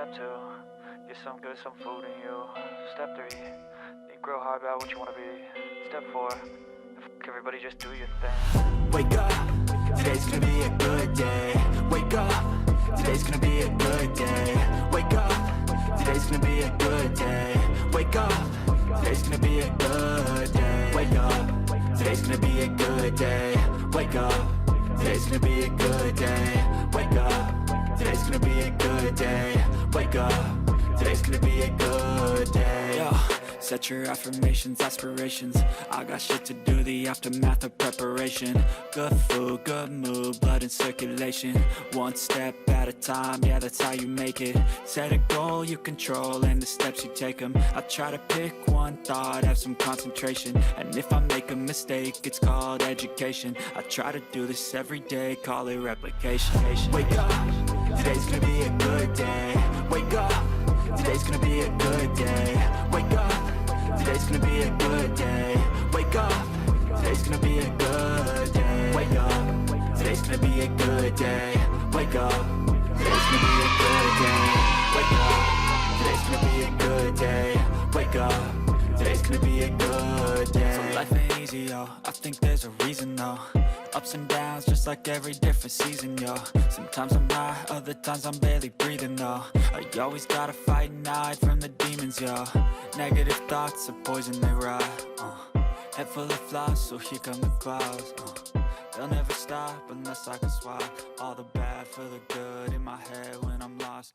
Step 2, get some good, some food in you. Step 3, think real hard about what you want to be. Step 4, everybody just do your thing. Wake up, today's gonna be a good day. Wake up, today's gonna be a good day. Wake up, today's gonna be a good day. Wake up, today's gonna be a good day. Wake up, today's gonna be a good day. Wake up, today's gonna be a good day. Wake up, today's gonna be a good day. Wake up, today's gonna be a good day. Yo, set your affirmations, aspirations. I got shit to do, the aftermath of preparation. Good food, good mood, blood in circulation. One step at a time, yeah, that's how you make it. Set a goal you control and the steps you take them. I try to pick one thought, have some concentration. And if I make a mistake, it's called education. I try to do this every day, call it replication. Wake up, today's gonna be a good day. Wake up, today's gonna be a good day. Wake up, today's gonna be a good day. Wake up, today's gonna be a good day. Wake up, today's gonna be a good day. Wake up, today's gonna be a good day. Wake up, today's gonna be a good day. Wake up, today's gonna be a good day. So life ain't easy, yo, I think there's a reason though. Ups and downs, just like every different season, yo. Sometimes I'm high, other times I'm barely breathing, though. You always gotta fight and hide from the demons, yo. Negative thoughts are poison, they rot. Head full of flies, so here come the clouds. They'll never stop unless I can swap all the bad for the good in my head when I'm lost.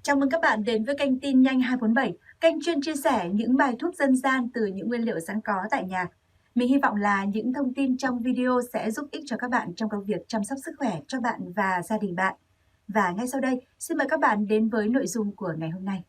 Chào mừng các bạn đến với kênh Tin Nhanh 247, kênh chuyên chia sẻ những bài thuốc dân gian từ những nguyên liệu sẵn có tại nhà. Mình hy vọng là những thông tin trong video sẽ giúp ích cho các bạn trong công việc chăm sóc sức khỏe cho bạn và gia đình bạn. Và ngay sau đây, xin mời các bạn đến với nội dung của ngày hôm nay.